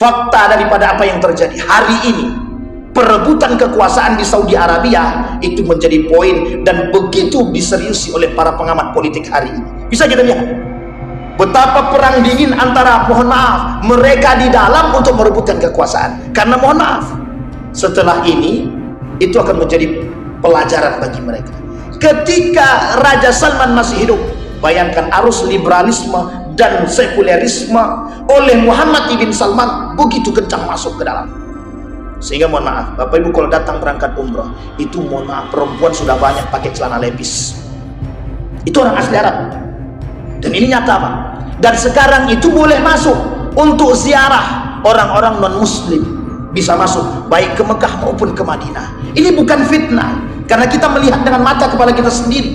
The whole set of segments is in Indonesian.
Fakta daripada apa yang terjadi hari ini, perebutan kekuasaan di Saudi Arabia itu menjadi poin dan begitu diseriusi oleh para pengamat politik hari ini. Bisa kita lihat betapa perang dingin antara, mohon maaf, mereka di dalam untuk merebutkan kekuasaan. Karena mohon maaf, setelah ini itu akan menjadi pelajaran bagi mereka. Ketika Raja Salman masih hidup, bayangkan arus liberalisme dan sekulerisme oleh Muhammad ibn Salman begitu kencang masuk ke dalam. Sehingga mohon maaf, Bapak Ibu kalau datang berangkat umroh, itu mohon maaf, perempuan sudah banyak pakai celana lepis. Itu orang asli Arab. Dan ini nyata Pak. Dan sekarang itu boleh masuk untuk ziarah orang-orang non-muslim. Bisa masuk baik ke Mekah maupun ke Madinah. Ini bukan fitnah, karena kita melihat dengan mata kepala kita sendiri.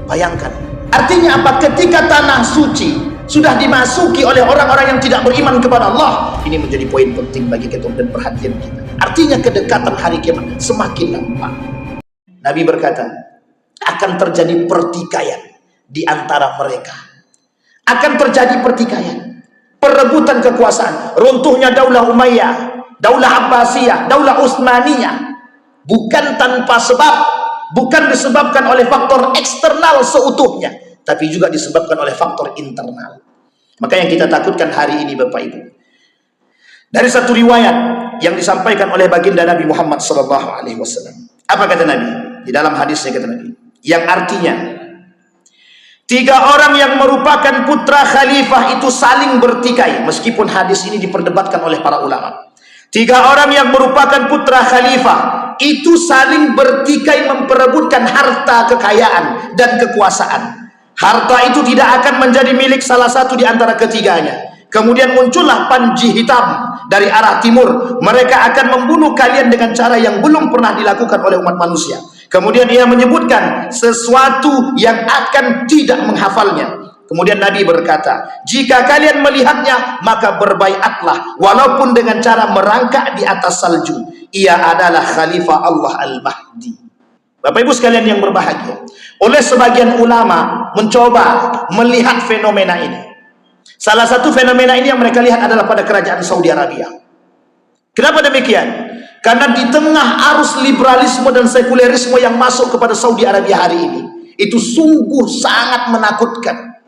Bayangkan. Artinya apa? Ketika tanah suci sudah dimasuki oleh orang-orang yang tidak beriman kepada Allah, ini menjadi poin penting bagi kita dan perhatian kita. Artinya kedekatan hari kiamat semakin nampak. Nabi berkata, akan terjadi pertikaian di antara mereka. Akan terjadi pertikaian, perebutan kekuasaan, runtuhnya Daulah Umayyah, Daulah Abbasiyah, Daulah Utsmaniyah, bukan tanpa sebab, bukan disebabkan oleh faktor eksternal seutuhnya, tapi juga disebabkan oleh faktor internal. Maka yang kita takutkan hari ini Bapak Ibu, dari satu riwayat yang disampaikan oleh baginda Nabi Muhammad SAW. Apa kata Nabi? Di dalam hadisnya kata Nabi, yang artinya 3 orang yang merupakan putra khalifah itu saling bertikai. Meskipun hadis ini diperdebatkan oleh para ulama, 3 orang yang merupakan putra khalifah itu saling bertikai memperebutkan harta kekayaan dan kekuasaan. Harta itu tidak akan menjadi milik salah satu di antara ketiganya. Kemudian muncullah panji hitam dari arah timur. Mereka akan membunuh kalian dengan cara yang belum pernah dilakukan oleh umat manusia. Kemudian ia menyebutkan sesuatu yang akan tidak menghafalnya. Kemudian Nabi berkata, jika kalian melihatnya, maka berbaiatlah walaupun dengan cara merangkak di atas salju. Ia adalah Khalifah Allah Al-Mahdi. Bapak Ibu sekalian yang berbahagia, oleh sebagian ulama mencoba melihat fenomena ini. Salah satu fenomena ini yang mereka lihat adalah pada kerajaan Saudi Arabia. Kenapa demikian? Karena di tengah arus liberalisme dan sekulerisme yang masuk kepada Saudi Arabia hari ini, itu sungguh sangat menakutkan.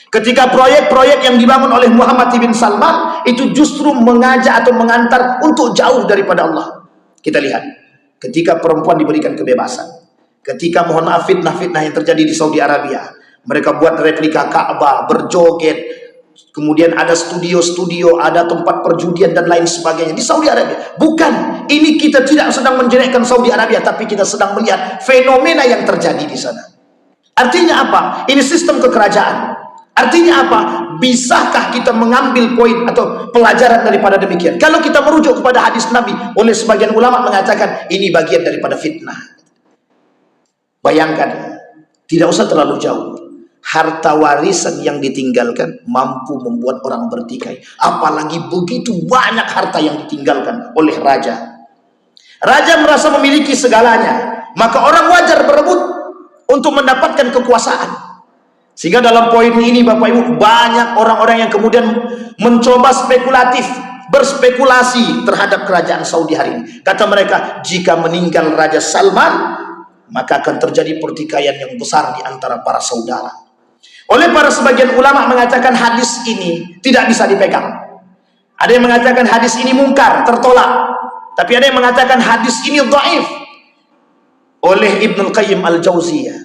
Ketika proyek-proyek yang dibangun oleh Muhammad ibn Salman itu justru mengajak atau mengantar untuk jauh daripada Allah. Kita lihat, ketika perempuan diberikan kebebasan, ketika mohon maaf fitnah-fitnah yang terjadi di Saudi Arabia, mereka buat replika Ka'bah, berjoget, kemudian ada studio-studio, ada tempat perjudian dan lain sebagainya di Saudi Arabia. Bukan, ini kita tidak sedang menjelekkan Saudi Arabia, tapi kita sedang melihat fenomena yang terjadi di sana. Artinya apa? Ini sistem kekerajaan. Artinya apa? Bisakah kita mengambil poin atau pelajaran daripada demikian? Kalau kita merujuk kepada hadis Nabi, oleh sebagian ulama mengatakan ini bagian daripada fitnah. Bayangkan, tidak usah terlalu jauh. Harta warisan yang ditinggalkan mampu membuat orang bertikai. Apalagi begitu banyak harta yang ditinggalkan oleh raja. Raja merasa memiliki segalanya, maka orang wajar berebut untuk mendapatkan kekuasaan. Sehingga dalam poin ini Bapak Ibu, banyak orang-orang yang kemudian mencoba spekulatif, berspekulasi terhadap kerajaan Saudi hari ini. Kata mereka, jika meninggal Raja Salman, maka akan terjadi pertikaian yang besar di antara para saudara. Oleh para sebagian ulama mengatakan hadis ini tidak bisa dipegang. Ada yang mengatakan hadis ini mungkar, tertolak. Tapi ada yang mengatakan hadis ini dhaif. Oleh Ibnul Qayyim Al-Jauziyah,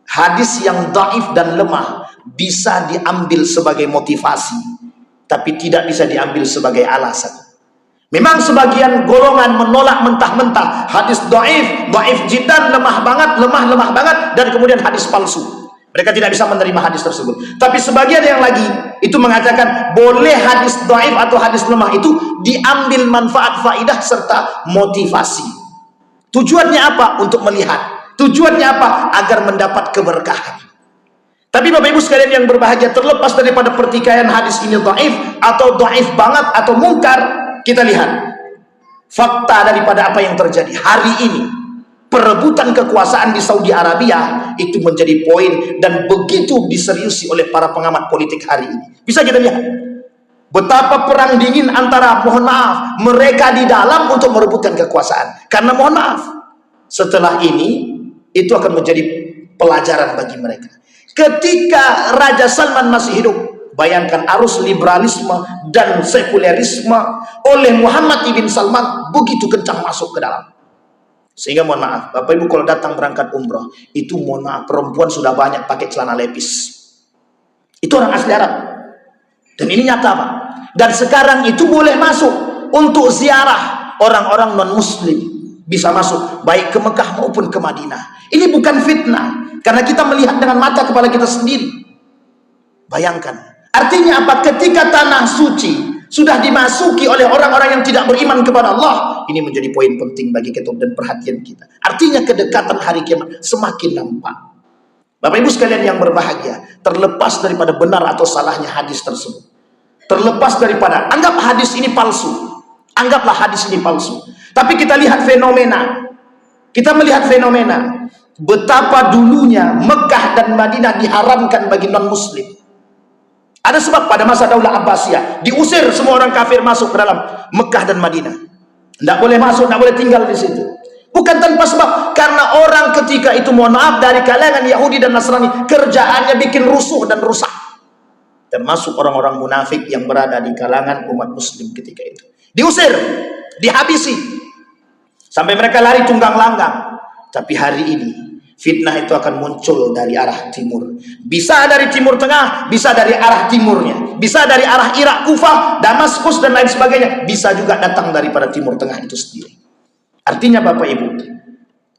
hadis yang dhaif dan lemah bisa diambil sebagai motivasi, tapi tidak bisa diambil sebagai alasan. Memang sebagian golongan menolak mentah-mentah hadis dhaif, dhaif jiddan, lemah banget, dan kemudian hadis palsu. Mereka tidak bisa menerima hadis tersebut. Tapi sebagian yang lagi itu mengatakan boleh hadis dhaif atau hadis lemah itu diambil manfaat, faidah serta motivasi. Tujuannya apa? Untuk melihat. Tujuannya apa? Agar mendapat keberkahan. Tapi Bapak Ibu sekalian yang berbahagia, terlepas daripada pertikaian hadis ini dhaif atau dhaif banget atau mungkar, kita lihat fakta daripada apa yang terjadi hari ini. Perebutan kekuasaan di Saudi Arabia itu menjadi poin dan begitu diseriusi oleh para pengamat politik hari ini. Bisa kita lihat Betapa perang dingin antara, mohon maaf, mereka di dalam untuk merebutkan kekuasaan. Karena mohon maaf, setelah ini itu akan menjadi pelajaran bagi mereka. Ketika Raja Salman masih hidup, bayangkan arus liberalisme dan sekulerisme oleh Muhammad ibn Salman begitu kencang masuk ke dalam. Sehingga mohon maaf, Bapak Ibu kalau datang berangkat umroh, itu mohon maaf, perempuan sudah banyak pakai celana lepis. Itu orang asli Arab. Dan ini nyata Pak. Dan sekarang itu boleh masuk untuk ziarah orang-orang non-muslim. Bisa masuk baik ke Mekah maupun ke Madinah. Ini bukan fitnah. Karena kita melihat dengan mata kepala kita sendiri. Bayangkan. Artinya apa? Ketika tanah suci sudah dimasuki oleh orang-orang yang tidak beriman kepada Allah, ini menjadi poin penting bagi kita dan perhatian kita. Artinya kedekatan hari kiamat semakin nampak. Bapak Ibu sekalian yang berbahagia, terlepas daripada benar atau salahnya hadis tersebut, terlepas daripada anggap hadis ini palsu, anggaplah hadis ini palsu, tapi kita lihat fenomena, kita melihat fenomena betapa dulunya Mekah dan Madinah diharamkan bagi non muslim. Ada sebab pada masa Daulah Abbasiyah diusir semua orang kafir masuk ke dalam Mekah dan Madinah. Tidak boleh masuk, tidak boleh tinggal di situ. Bukan tanpa sebab, karena orang ketika itu mohon maaf dari kalangan Yahudi dan Nasrani kerjaannya bikin rusuh dan rusak. Termasuk orang-orang munafik yang berada di kalangan umat muslim ketika itu. Diusir, dihabisi. Sampai mereka lari tunggang langgang. Tapi hari ini fitnah itu akan muncul dari arah timur. Bisa dari timur tengah, bisa dari arah timurnya. Bisa dari arah Irak, Kufah, Damaskus dan lain sebagainya. Bisa juga datang daripada timur tengah itu sendiri. Artinya Bapak Ibu,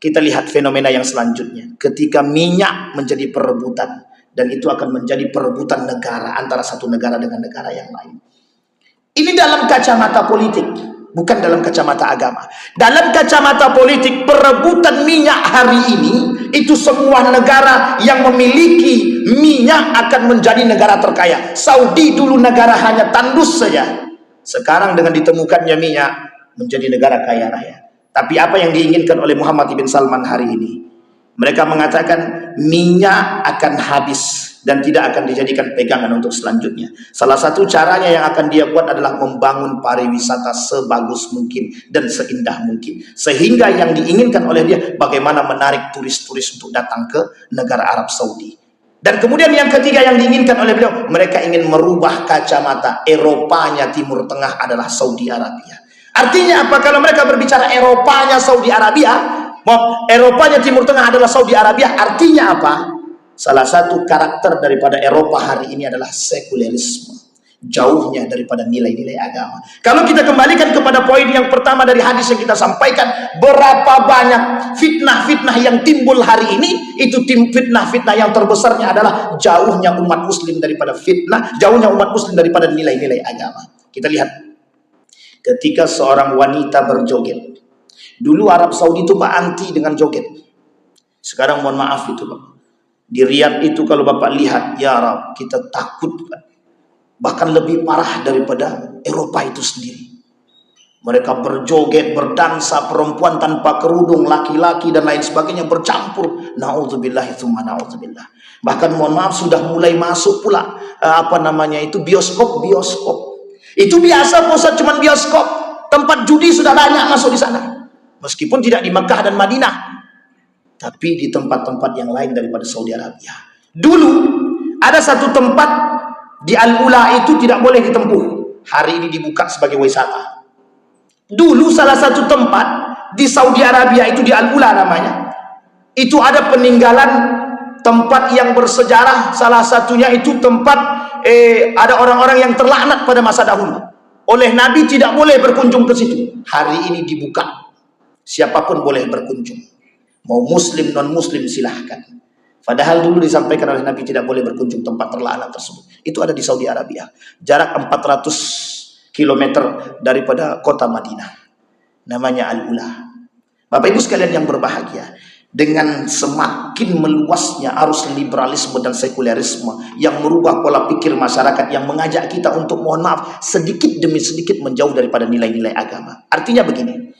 kita lihat fenomena yang selanjutnya. Ketika minyak menjadi perebutan, dan itu akan menjadi perebutan negara antara satu negara dengan negara yang lain. Ini dalam kacamata politik, bukan dalam kacamata agama. Dalam kacamata politik, perebutan minyak hari ini, itu semua negara yang memiliki minyak akan menjadi negara terkaya. Saudi dulu negara hanya tandus saja. Sekarang dengan ditemukannya minyak, menjadi negara kaya raya. Tapi apa yang diinginkan oleh Muhammad ibn Salman hari ini? Mereka mengatakan minyak akan habis dan tidak akan dijadikan pegangan untuk selanjutnya. Salah satu caranya yang akan dia buat adalah membangun pariwisata sebagus mungkin dan seindah mungkin. Sehingga yang diinginkan oleh dia bagaimana menarik turis-turis untuk datang ke negara Arab Saudi. Dan kemudian yang ketiga yang diinginkan oleh beliau, mereka ingin merubah kacamata Eropanya Timur Tengah adalah Saudi Arabia. Artinya apa? Kalau mereka berbicara Eropanya Saudi Arabia, Eropanya Timur Tengah adalah Saudi Arabia, artinya apa? Salah satu karakter daripada Eropa hari ini adalah sekulerisme, jauhnya daripada nilai-nilai agama. Kalau kita kembalikan kepada poin yang pertama dari hadis yang kita sampaikan, berapa banyak fitnah-fitnah yang timbul hari ini, itu fitnah-fitnah yang terbesarnya adalah jauhnya umat muslim daripada fitnah, jauhnya umat muslim daripada nilai-nilai agama. Kita lihat ketika seorang wanita berjoget. Dulu Arab Saudi itu Pak anti dengan joget. Sekarang mohon maaf itu Pak. Di Riyadh itu kalau Bapak lihat, ya Arab, kita takut Pak. Bahkan lebih parah daripada Eropa itu sendiri. Mereka berjoget, berdansa, perempuan tanpa kerudung, laki-laki dan lain sebagainya bercampur. Na'udzubillah tsumma na'udzubillah. Bahkan mohon maaf sudah mulai masuk pula bioskop. Itu biasa pusat cuman bioskop. Tempat judi sudah banyak masuk di sana. Meskipun tidak di Mekah dan Madinah, tapi di tempat-tempat yang lain daripada Saudi Arabia. Dulu ada satu tempat di Al-Ula itu tidak boleh ditempuh. Hari ini dibuka sebagai wisata. Dulu salah satu tempat di Saudi Arabia itu di Al-Ula namanya. Itu ada peninggalan tempat yang bersejarah. Salah satunya itu tempat ada orang-orang yang terlaknat pada masa dahulu. Oleh Nabi tidak boleh berkunjung ke situ. Hari ini dibuka. Siapapun boleh berkunjung. Mau muslim, non muslim silahkan. Padahal dulu disampaikan oleh Nabi tidak boleh berkunjung tempat terlaknat tersebut. Itu ada di Saudi Arabia. Jarak 400 km daripada kota Madinah. Namanya Al-Ula. Bapak Ibu sekalian yang berbahagia. Dengan semakin meluasnya arus liberalisme dan sekulerisme yang merubah pola pikir masyarakat, yang mengajak kita untuk mohon maaf sedikit demi sedikit menjauh daripada nilai-nilai agama. Artinya begini,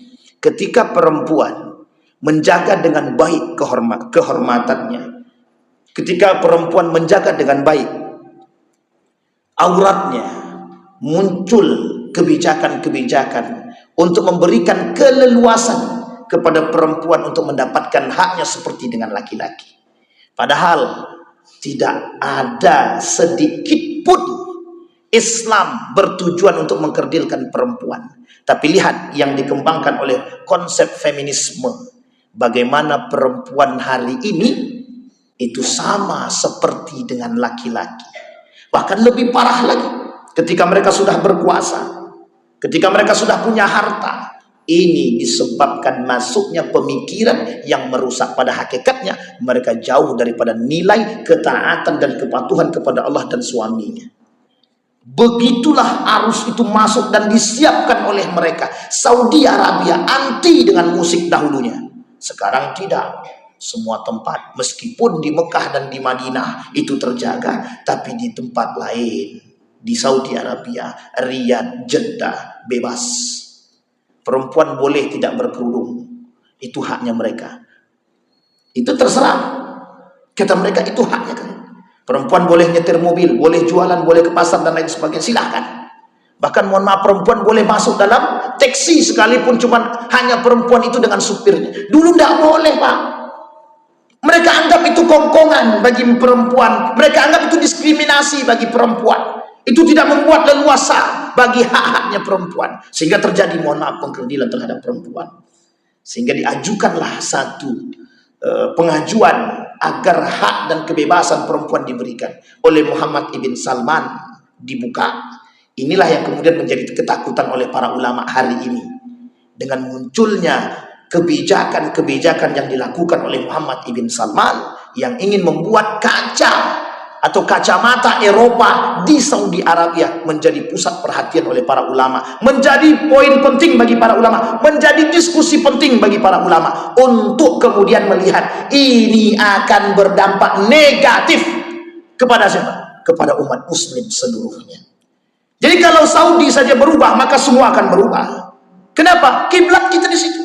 ketika perempuan menjaga dengan baik kehormatannya, ketika perempuan menjaga dengan baik auratnya, muncul kebijakan-kebijakan untuk memberikan keleluasan kepada perempuan untuk mendapatkan haknya seperti dengan laki-laki. Padahal tidak ada sedikit pun Islam bertujuan untuk mengkerdilkan perempuan. Tapi lihat yang dikembangkan oleh konsep feminisme. Bagaimana perempuan hari ini itu sama seperti dengan laki-laki. Bahkan lebih parah lagi ketika mereka sudah berkuasa, ketika mereka sudah punya harta. Ini disebabkan masuknya pemikiran yang merusak. Pada hakikatnya mereka jauh daripada nilai ketaatan dan kepatuhan kepada Allah dan suaminya. Begitulah arus itu masuk dan disiapkan oleh mereka. Saudi Arabia anti dengan musik dahulunya. Sekarang tidak. Semua tempat, meskipun di Mekah dan di Madinah itu terjaga, tapi di tempat lain, di Saudi Arabia, Riyadh, Jeddah, bebas. Perempuan boleh tidak berkerudung. Itu haknya mereka. Itu terserah. Kata mereka itu haknya kan. Perempuan boleh nyetir mobil, boleh jualan, boleh ke pasar dan lain sebagainya. Silahkan. Bahkan mohon maaf, perempuan boleh masuk dalam taksi sekalipun cuma hanya perempuan itu dengan supirnya. Dulu tidak boleh, Pak. Mereka anggap itu kongkongan bagi perempuan. Mereka anggap itu diskriminasi bagi perempuan. Itu tidak membuat leluasa bagi hak-haknya perempuan. Sehingga terjadi mohon maaf pengkerdilan terhadap perempuan. Sehingga diajukanlah satu pengajuan agar hak dan kebebasan perempuan diberikan oleh Muhammad ibn Salman dibuka. Inilah yang kemudian menjadi ketakutan oleh para ulama hari ini. Dengan munculnya kebijakan-kebijakan yang dilakukan oleh Muhammad ibn Salman yang ingin membuat kaca atau kacamata Eropa di Saudi Arabia menjadi pusat perhatian oleh para ulama, menjadi poin penting bagi para ulama, menjadi diskusi penting bagi para ulama untuk kemudian melihat ini akan berdampak negatif kepada siapa? Kepada umat muslim seluruhnya. Jadi kalau Saudi saja berubah, maka semua akan berubah. Kenapa? Kiblat kita di situ.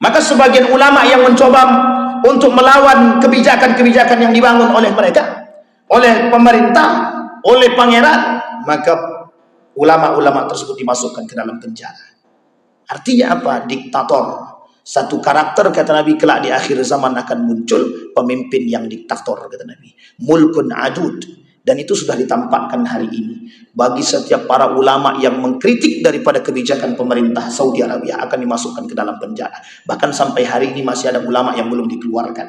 Maka sebagian ulama yang mencoba untuk melawan kebijakan-kebijakan yang dibangun oleh mereka, oleh pemerintah, oleh pangeran, maka ulama-ulama tersebut dimasukkan ke dalam penjara. Artinya apa? Diktator. Satu karakter kata Nabi kelak di akhir zaman akan muncul pemimpin yang diktator kata Nabi. Mulkun adud. Dan itu sudah ditampakkan hari ini. Bagi setiap para ulama yang mengkritik daripada kebijakan pemerintah Saudi Arabia akan dimasukkan ke dalam penjara. Bahkan sampai hari ini masih ada ulama yang belum dikeluarkan.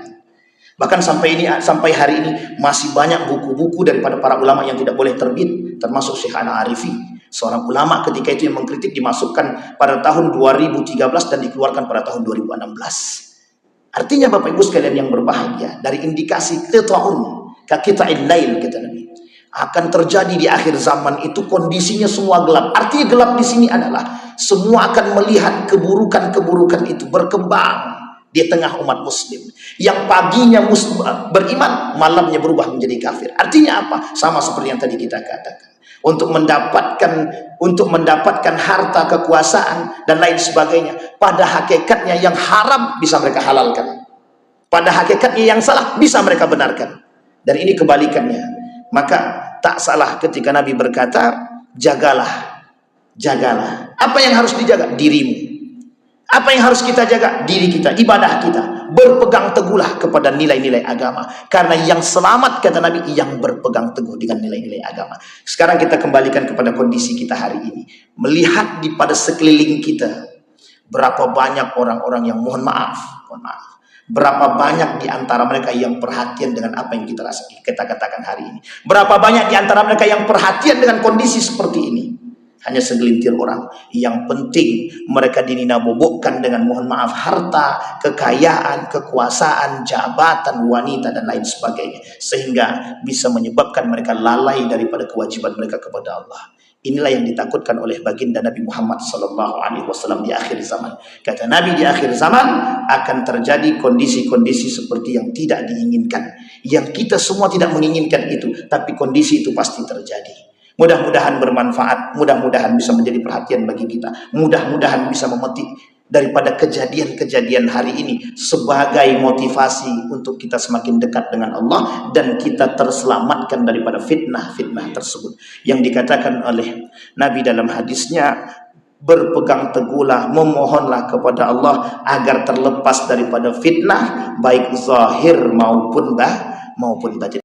Bahkan sampai hari ini masih banyak buku-buku daripada para ulama yang tidak boleh terbit. Termasuk Syekh Ana Arifi. Seorang ulama ketika itu yang mengkritik dimasukkan pada tahun 2013 dan dikeluarkan pada tahun 2016. Artinya Bapak Ibu sekalian yang berbahagia, dari indikasi qita'un ka qita'il lail kata Nabi. Akan terjadi di akhir zaman itu kondisinya semua gelap. Artinya gelap di sini adalah semua akan melihat keburukan-keburukan itu berkembang di tengah umat muslim. Yang paginya beriman, malamnya berubah menjadi kafir. Artinya apa? Sama seperti yang tadi kita katakan. Untuk mendapatkan harta, kekuasaan dan lain sebagainya. Pada hakikatnya yang haram bisa mereka halalkan. Pada hakikatnya yang salah bisa mereka benarkan. Dan ini kebalikannya. Maka tak salah ketika Nabi berkata, jagalah. Apa yang harus dijaga? Dirimu. Apa yang harus kita jaga? Diri kita, ibadah kita. Berpegang teguhlah kepada nilai-nilai agama. Karena yang selamat kata Nabi yang berpegang teguh dengan nilai-nilai agama. Sekarang kita kembalikan kepada kondisi kita hari ini. Melihat di pada sekeliling kita, berapa banyak orang-orang yang mohon maaf. Berapa banyak di antara mereka yang perhatian dengan apa yang kita katakan hari ini. Berapa banyak di antara mereka yang perhatian dengan kondisi seperti ini. Hanya segelintir orang. Yang penting mereka dinabobokkan dengan mohon maaf harta, kekayaan, kekuasaan, jabatan, wanita dan lain sebagainya. Sehingga bisa menyebabkan mereka lalai daripada kewajiban mereka kepada Allah. Inilah yang ditakutkan oleh baginda Nabi Muhammad SAW di akhir zaman. Kata Nabi, di akhir zaman akan terjadi kondisi-kondisi seperti yang tidak diinginkan. Yang kita semua tidak menginginkan itu, tapi kondisi itu pasti terjadi. Mudah-mudahan bermanfaat, mudah-mudahan bisa menjadi perhatian bagi kita. Mudah-mudahan bisa memetik daripada kejadian-kejadian hari ini sebagai motivasi untuk kita semakin dekat dengan Allah dan kita terselamatkan daripada fitnah-fitnah tersebut. Yang dikatakan oleh Nabi dalam hadisnya, berpegang teguhlah, memohonlah kepada Allah agar terlepas daripada fitnah baik zahir maupun batin.